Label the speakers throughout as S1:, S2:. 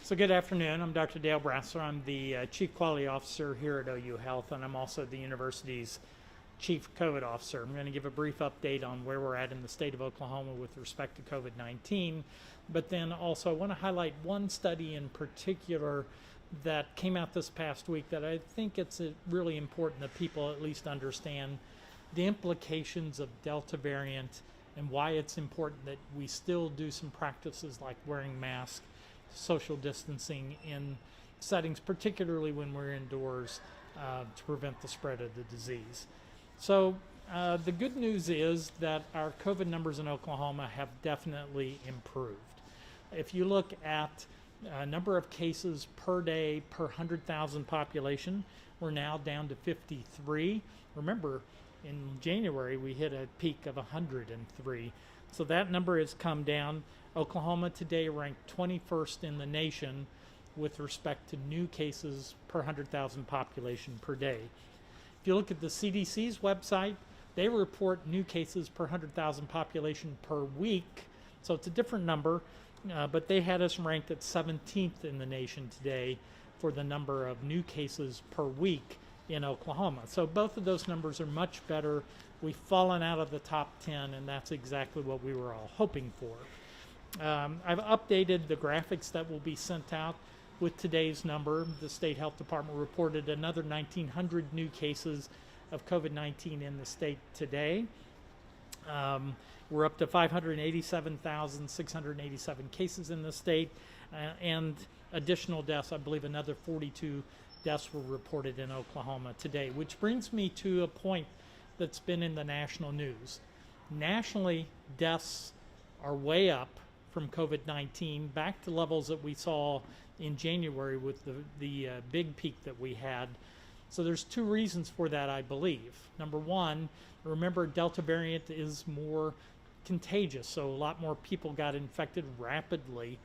S1: So good afternoon. I'm Dr. Dale Bratzler. I'm the Chief Quality Officer here at OU Health, and I'm also the university's Chief COVID Officer. I'm going to give a brief update on where we're at in the state of Oklahoma with respect to COVID-19, but then also I want to highlight one study in particular that came out this past week that I think it's really important that people at least understand the implications of Delta variant and why it's important that we still do some practices like wearing masks, social distancing in settings, particularly when we're indoors, to prevent the spread of the disease. So the good news is that our COVID numbers in Oklahoma have definitely improved. If you look at number of cases per day per 100,000 population, we're now down to 53. Remember, in January we hit a peak of 103. So that number has come down. Oklahoma today ranked 21st in the nation with respect to new cases per 100,000 population per day. If you look at the CDC's website, they report new cases per 100,000 population per week. So it's a different number, but they had us ranked at 17th in the nation today for the number of new cases per week in Oklahoma. So both of those numbers are much better. We've fallen out of the top 10, and that's exactly what we were all hoping for. I've updated the graphics that will be sent out with today's number. The State Health Department reported another 1,900 new cases of COVID-19 in the state today. We're up to 587,687 cases in the state, and additional deaths. I believe another 42 deaths were reported in Oklahoma today, which brings me to a point that's been in the national news. Nationally, deaths are way up from COVID-19 back to levels that we saw in January with the big peak that we had. So there's two reasons for that, I believe. Number one, remember Delta variant is more contagious, so a lot more people got infected rapidly.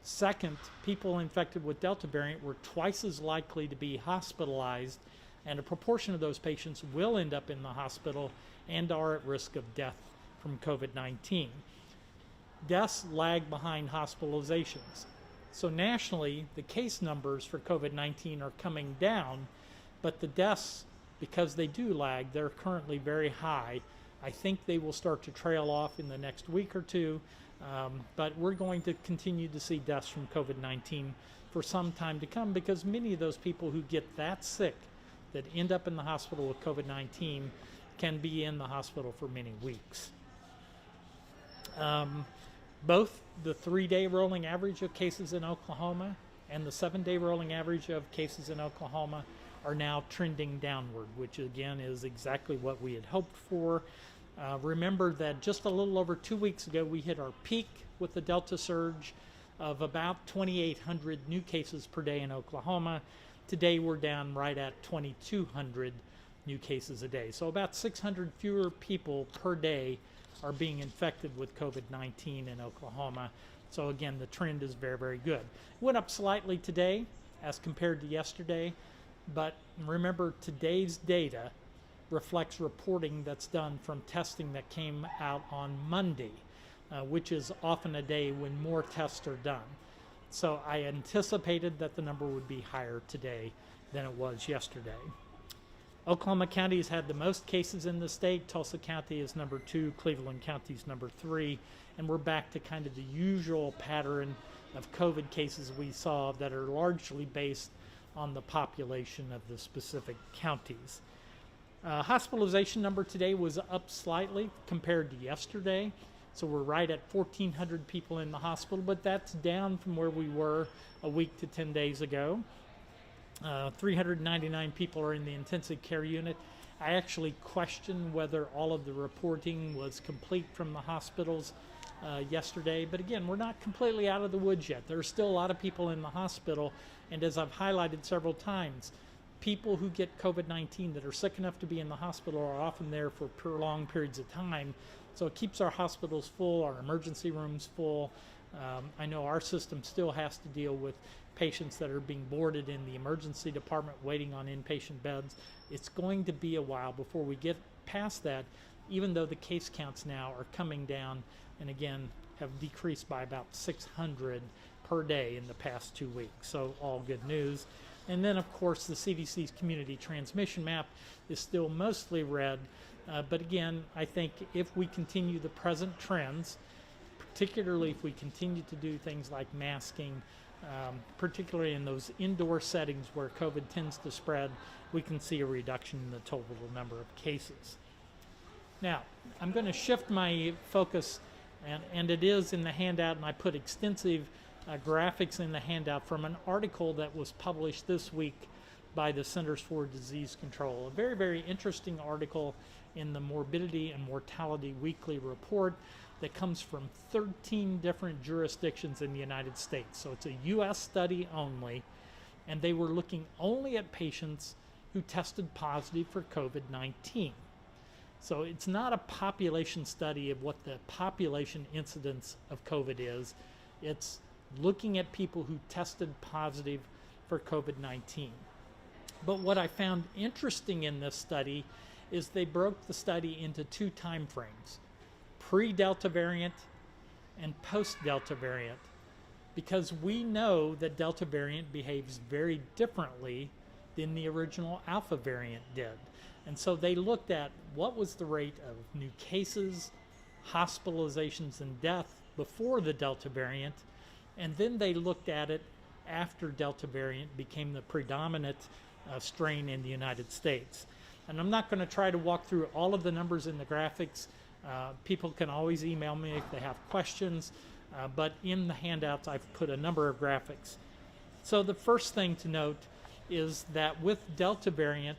S1: Second, people infected with Delta variant were twice as likely to be hospitalized, and a proportion of those patients will end up in the hospital and are at risk of death from COVID-19. Deaths lag behind hospitalizations. So nationally, the case numbers for COVID-19 are coming down, but the deaths, because they do lag, they're currently very high. I think they will start to trail off in the next week or two, but we're going to continue to see deaths from COVID-19 for some time to come, because many of those people who get that sick that end up in the hospital with COVID-19 can be in the hospital for many weeks. Both the 3-day rolling average of cases in Oklahoma and the 7-day rolling average of cases in Oklahoma are now trending downward, which again is exactly what we had hoped for. Remember that just a little over 2 weeks ago, we hit our peak with the Delta surge of about 2,800 new cases per day in Oklahoma. Today, we're down right at 2,200 new cases a day. So about 600 fewer people per day are being infected with COVID-19 in Oklahoma. So again, the trend is very, very good. It went up slightly today as compared to yesterday, but remember today's data reflects reporting that's done from testing that came out on Monday, which is often a day when more tests are done. So I anticipated that the number would be higher today than it was yesterday. Oklahoma County has had the most cases in the state. Tulsa County is number 2, Cleveland County is number 3, and we're back to kind of the usual pattern of COVID cases we saw that are largely based on the population of the specific counties. Hospitalization number today was up slightly compared to yesterday, so we're right at 1,400 people in the hospital, but that's down from where we were a week to 10 days ago. 399 people are in the intensive care unit. I actually question whether all of the reporting was complete from the hospitals yesterday, but again, we're not completely out of the woods yet. There are still a lot of people in the hospital, and as I've highlighted several times, people who get COVID-19 that are sick enough to be in the hospital are often there for prolonged periods of time, so it keeps our hospitals full, our emergency rooms full. I know our system still has to deal with patients that are being boarded in the emergency department waiting on inpatient beds. It's going to be a while before we get past that, even though the case counts now are coming down and again have decreased by about 600 per day in the past 2 weeks. So all good news. And then, of course, the CDC's community transmission map is still mostly red. But again, I think if we continue the present trends, particularly if we continue to do things like masking, particularly in those indoor settings where COVID tends to spread, we can see a reduction in the total number of cases. Now, I'm going to shift my focus, and it is in the handout, and I put extensive graphics in the handout from an article that was published this week by the Centers for Disease Control. A very, very interesting article in the Morbidity and Mortality Weekly Report that comes from 13 different jurisdictions in the United States. So it's a U.S. study only, and they were looking only at patients who tested positive for COVID-19. So it's not a population study of what the population incidence of COVID is. It's looking at people who tested positive for COVID-19. But what I found interesting in this study is they broke the study into two time frames, pre-Delta variant and post-Delta variant, because we know that Delta variant behaves very differently than the original Alpha variant did. And so they looked at what was the rate of new cases, hospitalizations, and death before the Delta variant, and then they looked at it after Delta variant became the predominant strain in the United States. And I'm not going to try to walk through all of the numbers in the graphics. People can always email me if they have questions, but in the handouts I've put a number of graphics. So the first thing to note is that with Delta variant,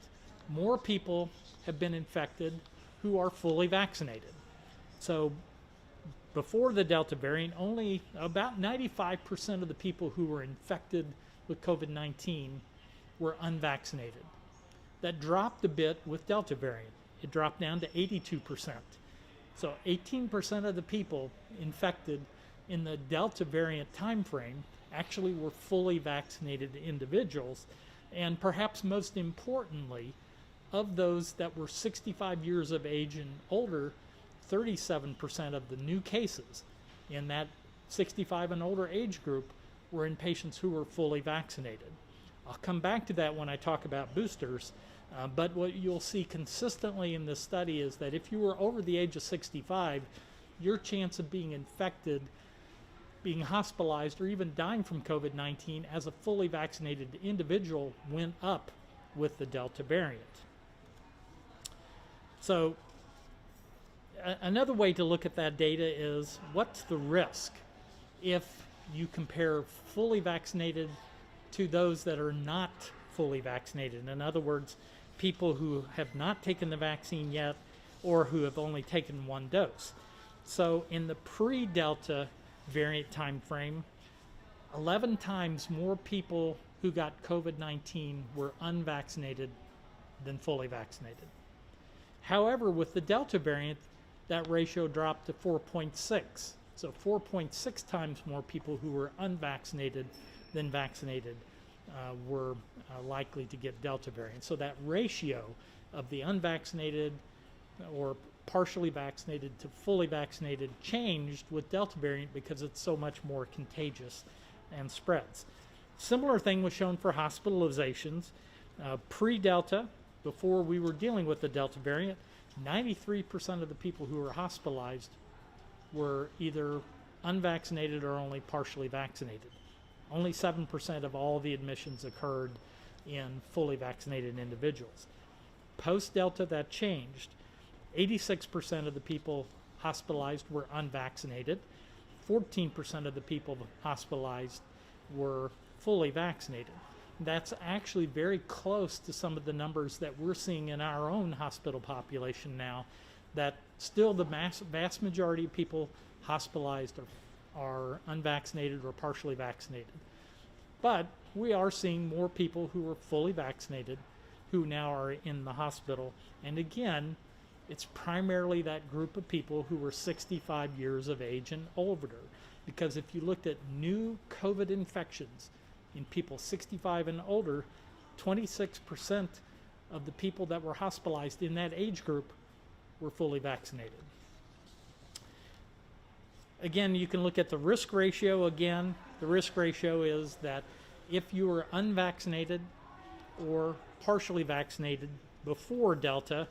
S1: more people have been infected who are fully vaccinated. So before the Delta variant, only about 95% of the people who were infected with COVID-19 were unvaccinated. That dropped a bit with Delta variant. It dropped down to 82%. So 18% of the people infected in the Delta variant time frame actually were fully vaccinated individuals. And perhaps most importantly, of those that were 65 years of age and older, 37% of the new cases in that 65 and older age group were in patients who were fully vaccinated. I'll come back to that when I talk about boosters, but what you'll see consistently in this study is that if you were over the age of 65, your chance of being infected, being hospitalized, or even dying from COVID-19 as a fully vaccinated individual went up with the Delta variant. So another way to look at that data is what's the risk if you compare fully vaccinated to those that are not fully vaccinated. In other words, people who have not taken the vaccine yet or who have only taken one dose. So in the pre-Delta variant time frame, 11 times more people who got COVID-19 were unvaccinated than fully vaccinated. However, with the Delta variant, that ratio dropped to 4.6. So 4.6 times more people who were unvaccinated than vaccinated were likely to get Delta variant. So that ratio of the unvaccinated or partially vaccinated to fully vaccinated changed with Delta variant because it's so much more contagious and spreads. Similar thing was shown for hospitalizations. Pre-Delta, before we were dealing with the Delta variant, 93% of the people who were hospitalized were either unvaccinated or only partially vaccinated. Only 7% of all the admissions occurred in fully vaccinated individuals. Post-Delta, that changed. 86% of the people hospitalized were unvaccinated. 14% of the people hospitalized were fully vaccinated. That's actually very close to some of the numbers that we're seeing in our own hospital population now, that still the vast majority of people hospitalized are unvaccinated or partially vaccinated. But we are seeing more people who are fully vaccinated who now are in the hospital. And again, it's primarily that group of people who were 65 years of age and older. Because if you looked at new COVID infections in people 65 and older, 26% of the people that were hospitalized in that age group were fully vaccinated. Again, you can look at the risk ratio again. The risk ratio is that if you were unvaccinated or partially vaccinated before Delta,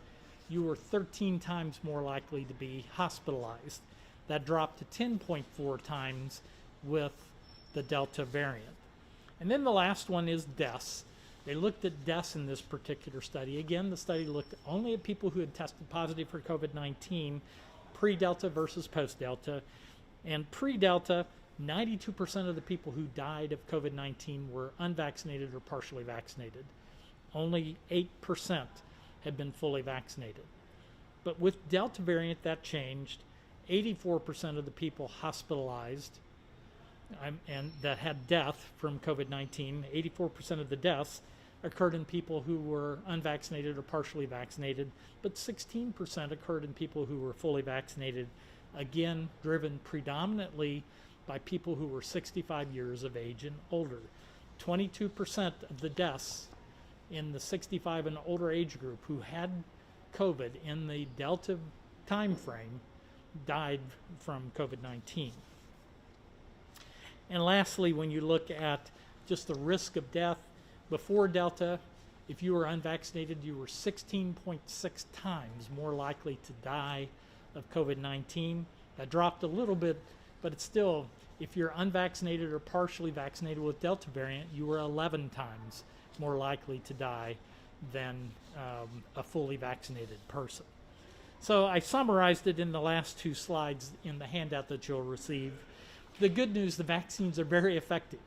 S1: you were 13 times more likely to be hospitalized. That dropped to 10.4 times with the Delta variant. And then the last one is deaths. They looked at deaths in this particular study. Again, the study looked only at people who had tested positive for COVID-19, pre-Delta versus post-Delta. And pre-Delta, 92% of the people who died of COVID-19 were unvaccinated or partially vaccinated. Only 8% had been fully vaccinated. But with Delta variant, that changed. 84% of the people hospitalized and that had death from COVID-19, 84% of the deaths occurred in people who were unvaccinated or partially vaccinated, but 16% occurred in people who were fully vaccinated, again, driven predominantly by people who were 65 years of age and older. 22% of the deaths in the 65 and older age group who had COVID in the Delta time frame died from COVID-19. And lastly, when you look at just the risk of death before Delta, if you were unvaccinated, you were 16.6 times more likely to die of COVID-19. That dropped a little bit, but it's still, if you're unvaccinated or partially vaccinated with Delta variant, you were 11 times more likely to die than a fully vaccinated person. So I summarized it in the last two slides in the handout that you'll receive. The good news, the vaccines are very effective.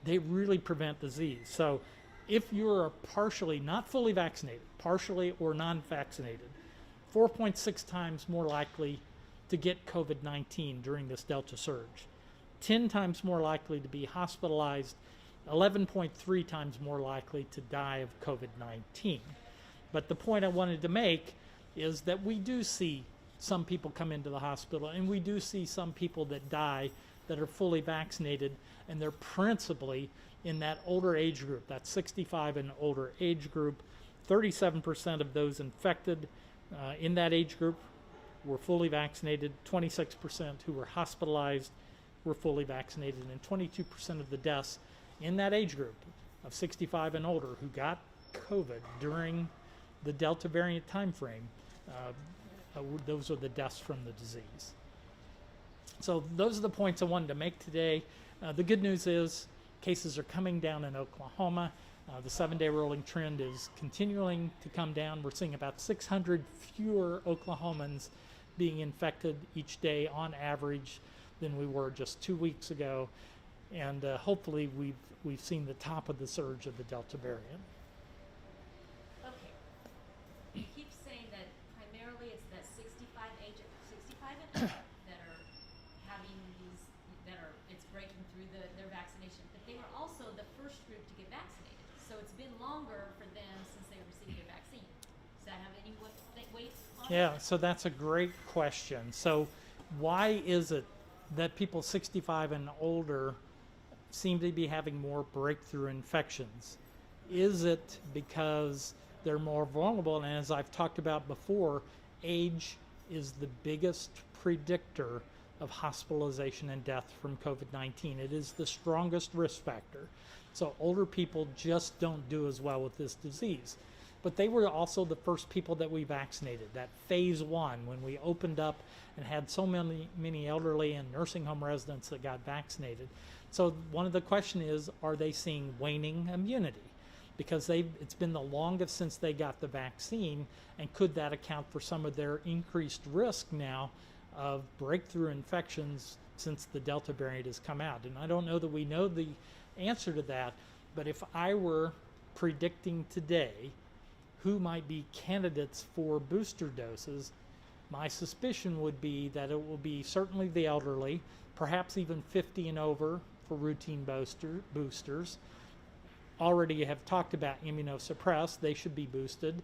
S1: They really prevent disease. So if you're partially, not fully vaccinated, partially or non-vaccinated, 4.6 times more likely to get COVID-19 during this Delta surge, 10 times more likely to be hospitalized, 11.3 times more likely to die of COVID-19. But the point I wanted to make is that we do see some people come into the hospital, and we do see some people that die that are fully vaccinated, and they're principally in that older age group, that 65 and older age group. 37% of those infected in that age group were fully vaccinated, 26% who were hospitalized were fully vaccinated, and 22% of the deaths in that age group of 65 and older who got COVID during the Delta variant time frame, those are the deaths from the disease. So those are the points I wanted to make today. The good news is cases are coming down in Oklahoma. The 7-day rolling trend is continuing to come down. We're seeing about 600 fewer Oklahomans being infected each day on average than we were just 2 weeks ago. And hopefully we've seen the top of the surge of the Delta variant.
S2: Okay. You keep saying that primarily it's that 65 and up that are having these, it's breaking through their vaccination, but they were also the first group to get vaccinated. So it's been longer for them since they received their vaccine. Does that have any weight on it?
S1: Yeah, so that's a great question. So why is it that people 65 and older seem to be having more breakthrough infections? Is it because they're more vulnerable? And as I've talked about before, age is the biggest predictor of hospitalization and death from COVID-19. It is the strongest risk factor. So older people just don't do as well with this disease. But they were also the first people that we vaccinated, that phase one, when we opened up and had so many elderly and nursing home residents that got vaccinated. So one of the question is, are they seeing waning immunity? Because it's been the longest since they got the vaccine, and could that account for some of their increased risk now of breakthrough infections since the Delta variant has come out? And I don't know that we know the answer to that, but if I were predicting today who might be candidates for booster doses, my suspicion would be that it will be certainly the elderly, perhaps even 50 and over for routine boosters. Already have talked about immunosuppressed, they should be boosted.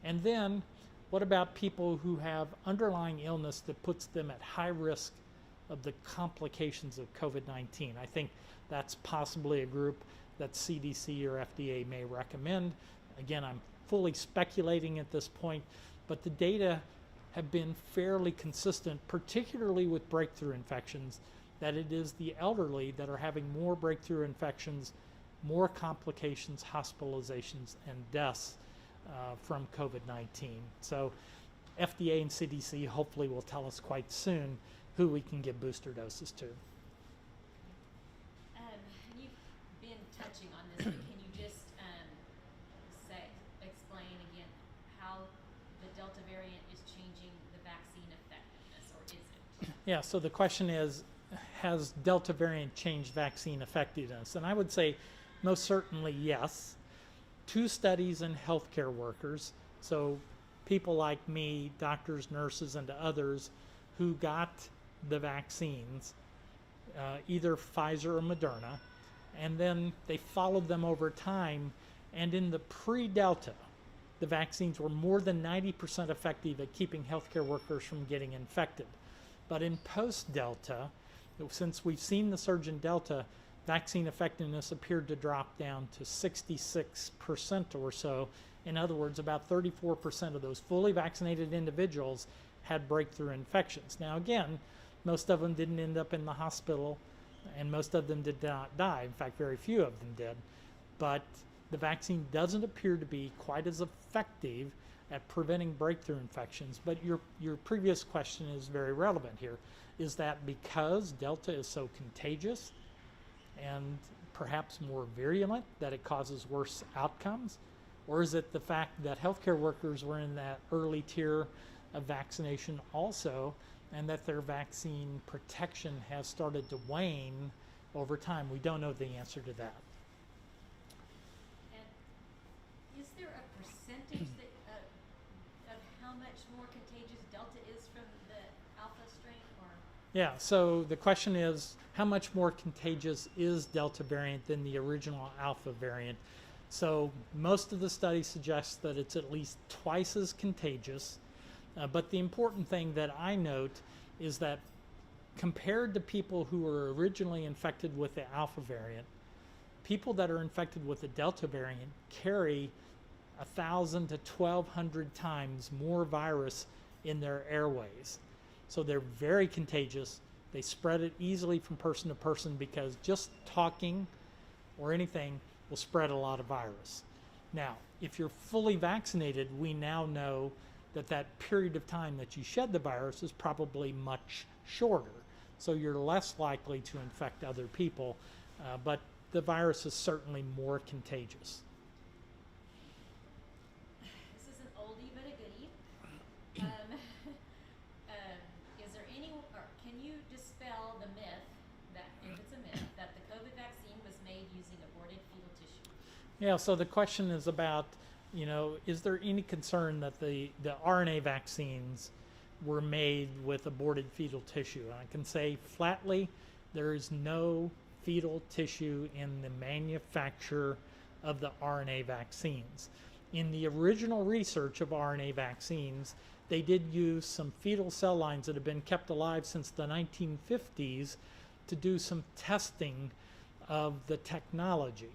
S1: And then what about people who have underlying illness that puts them at high risk of the complications of COVID-19? I think that's possibly a group that CDC or FDA may recommend. Again, I'm fully speculating at this point, but the data have been fairly consistent, particularly with breakthrough infections, that it is the elderly that are having more breakthrough infections, more complications, hospitalizations, and deaths from COVID-19. So FDA and CDC hopefully will tell us quite soon who we can give booster doses to.
S2: You've been touching on this, but can you just explain again how the Delta variant is changing the vaccine effectiveness, or is it?
S1: Yeah, so the question is, has Delta variant changed vaccine effectiveness? And I would say most certainly yes. 2 studies in healthcare workers, so people like me, doctors, nurses, and others who got the vaccines, either Pfizer or Moderna, and then they followed them over time, and in the pre-Delta, the vaccines were more than 90% effective at keeping healthcare workers from getting infected. But in post-Delta, since we've seen the surge in Delta, vaccine effectiveness appeared to drop down to 66% or so. In other words, about 34% of those fully vaccinated individuals had breakthrough infections. Now again, most of them didn't end up in the hospital, and most of them did not die. In fact, very few of them did. But the vaccine doesn't appear to be quite as effective at preventing breakthrough infections. But your previous question is very relevant here. Is that because Delta is so contagious and perhaps more virulent that it causes worse outcomes? Or is it the fact that healthcare workers were in that early tier of vaccination also, and that their vaccine protection has started to wane over time? We don't know the answer to that.
S2: And is there a percentage that, of how much more contagious Delta is from the Alpha strain? Or?
S1: Yeah, so the question is, how much more contagious is Delta variant than the original Alpha variant? So most of the studies suggest that it's at least twice as contagious. But the important thing that I note is that compared to people who were originally infected with the Alpha variant, people that are infected with the Delta variant carry 1,000 to 1,200 times more virus in their airways. So they're very contagious. They spread it easily from person to person because just talking or anything will spread a lot of virus. Now, if you're fully vaccinated, we now know that that period of time that you shed the virus is probably much shorter. So you're less likely to infect other people, but the virus is certainly more contagious.
S2: This is an oldie but a goodie. Is there any, or can you dispel the myth that, if it's a myth, that the COVID vaccine was made using aborted fetal tissue?
S1: Yeah, so the question is about, is there any concern that the RNA vaccines were made with aborted fetal tissue? And I can say flatly, there is no fetal tissue in the manufacture of the RNA vaccines. In the original research of RNA vaccines, they did use some fetal cell lines that have been kept alive since the 1950s to do some testing of the technology.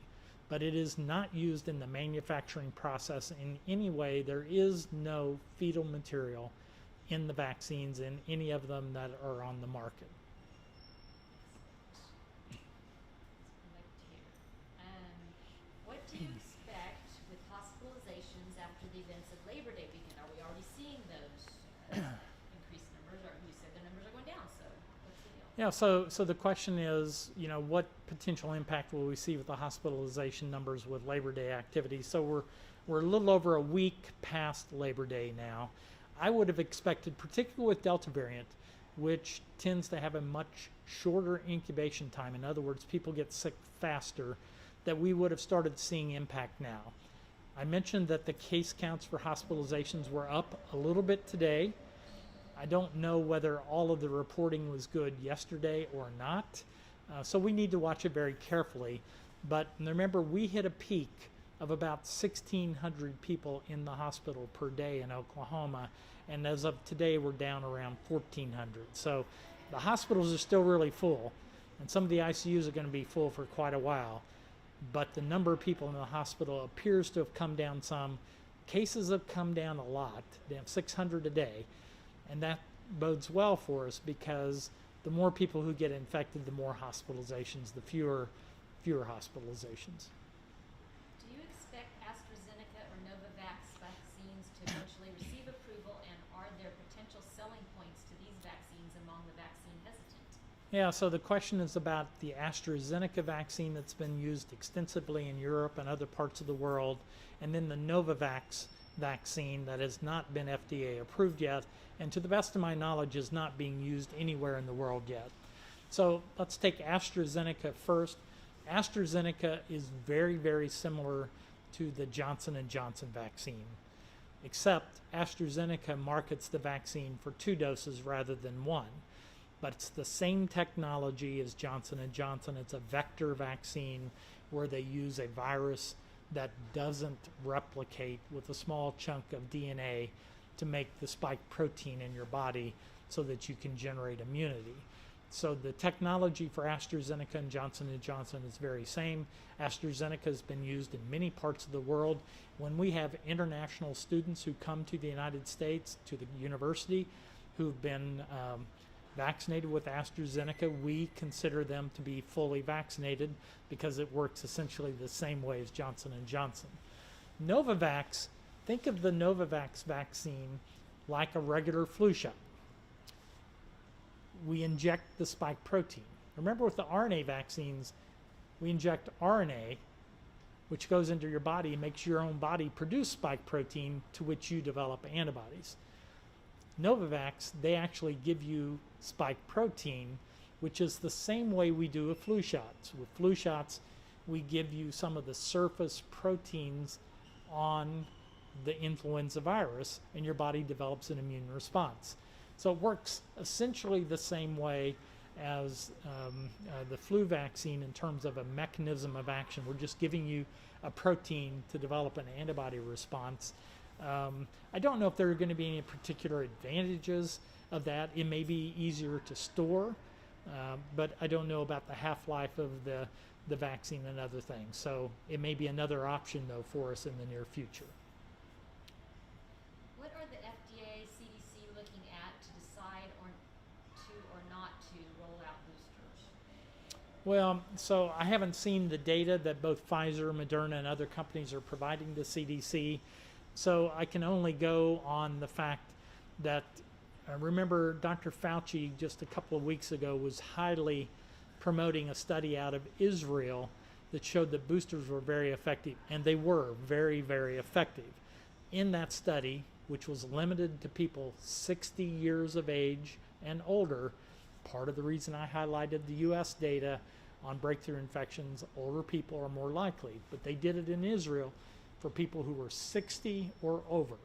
S1: But it is not used in the manufacturing process in any way. There is no fetal material in the vaccines, in any of them that are on the market.
S2: What do you expect with hospitalizations after the events of Labor Day weekend? Are we already seeing those increased numbers, or you said the numbers are going down, so what's the deal?
S1: Yeah, so the question is, what potential impact will we see with the hospitalization numbers with Labor Day activities? So we're a little over a week past Labor Day now. I would have expected, particularly with Delta variant, which tends to have a much shorter incubation time, in other words, people get sick faster, that we would have started seeing impact now. I mentioned that the case counts for hospitalizations were up a little bit today. I don't know whether all of the reporting was good yesterday or not, so we need to watch it very carefully. But remember, we hit a peak of about 1,600 people in the hospital per day in Oklahoma, and as of today, we're down around 1,400. So the hospitals are still really full, and some of the ICUs are going to be full for quite a while. But the number of people in the hospital appears to have come down some. Cases have come down a lot. They have 600 a day. And that bodes well for us because the more people who get infected, the more hospitalizations, the fewer hospitalizations.
S2: Do you expect AstraZeneca or Novavax vaccines to eventually receive approval, and are there potential selling points to these vaccines among the vaccine hesitant?
S1: Yeah, so the question is about the Astrazeneca vaccine that's been used extensively in Europe and other parts of the world, and then the Novavax vaccine that has not been FDA approved yet, and to the best of my knowledge is not being used anywhere in the world yet. So let's take AstraZeneca first. AstraZeneca is very, very similar to the Johnson & Johnson vaccine, except AstraZeneca markets the vaccine for 2 doses rather than 1. But it's the same technology as Johnson & Johnson. It's a vector vaccine where they use a virus that doesn't replicate with a small chunk of DNA to make the spike protein in your body so that you can generate immunity. So the technology for AstraZeneca and Johnson & Johnson is very same. AstraZeneca has been used in many parts of the world. When we have international students who come to the United States, to the university, who've been vaccinated with AstraZeneca, we consider them to be fully vaccinated because it works essentially the same way as Johnson & Johnson. Novavax, think of the Novavax vaccine like a regular flu shot. We inject the spike protein. Remember with the RNA vaccines, we inject RNA, which goes into your body and makes your own body produce spike protein to which you develop antibodies. Novavax, they actually give you spike protein, which is the same way we do with flu shots. With flu shots, we give you some of the surface proteins on the influenza virus, and your body develops an immune response. So it works essentially the same way as the flu vaccine in terms of a mechanism of action. We're just giving you a protein to develop an antibody response. I don't know if there are going to be any particular advantages of that. It may be easier to store, but I don't know about the half-life of the vaccine and other things. So it may be another option, though, for us in the near future.
S2: What are the FDA, CDC looking at to decide or not to roll out boosters?
S1: Well, so I haven't seen the data that both Pfizer, Moderna, and other companies are providing to CDC. So I can only go on the fact that, remember Dr. Fauci just a couple of weeks ago was highly promoting a study out of Israel that showed that boosters were very effective, and they were very, very effective. In that study, which was limited to people 60 years of age and older, part of the reason I highlighted the U.S. data on breakthrough infections, older people are more likely, but they did it in Israel for people who were 60 or over.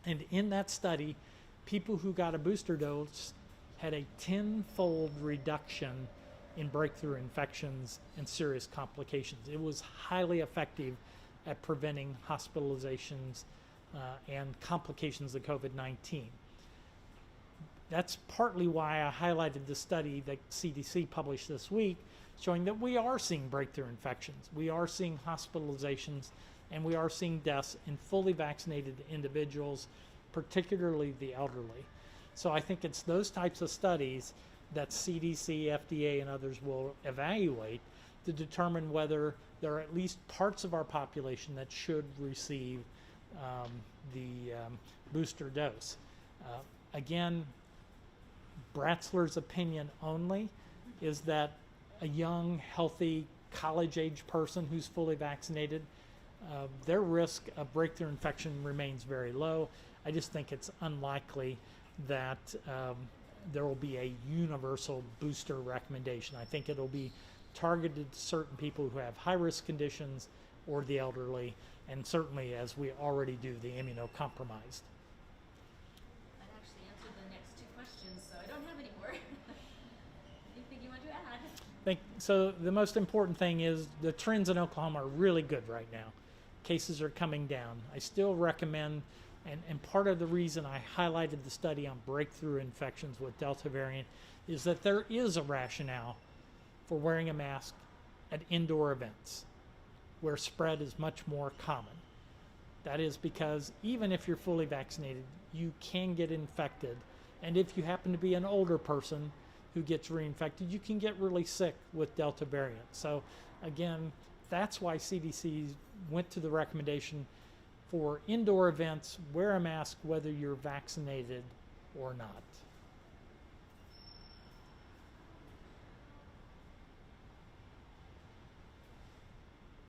S1: And in that study, people who got a booster dose had a 10-fold reduction in breakthrough infections and serious complications. It was highly effective at preventing hospitalizations and complications of COVID-19. That's partly why I highlighted the study that CDC published this week, showing that we are seeing breakthrough infections, we are seeing hospitalizations, and we are seeing deaths in fully vaccinated individuals, particularly the elderly. So I think it's those types of studies that CDC, FDA, and others will evaluate to determine whether there are at least parts of our population that should receive the booster dose. Again, Bratzler's opinion only is that a young, healthy, college-age person who's fully vaccinated, their risk of breakthrough infection remains very low. I just think it's unlikely that there will be a universal booster recommendation. I think it'll be targeted to certain people who have high-risk conditions or the elderly, and certainly, as we already do, the immunocompromised.
S2: That actually answered the next 2 questions, so I don't have any more. Anything you want to add?
S1: So the most important thing is the trends in Oklahoma are really good right now. Cases are coming down. I still recommend, and part of the reason I highlighted the study on breakthrough infections with Delta variant is that there is a rationale for wearing a mask at indoor events where spread is much more common. That is because even if you're fully vaccinated, you can get infected. And if you happen to be an older person, who gets reinfected. You can get really sick with Delta variant. So again, that's why CDC went to the recommendation for indoor events, wear a mask whether you're vaccinated or not.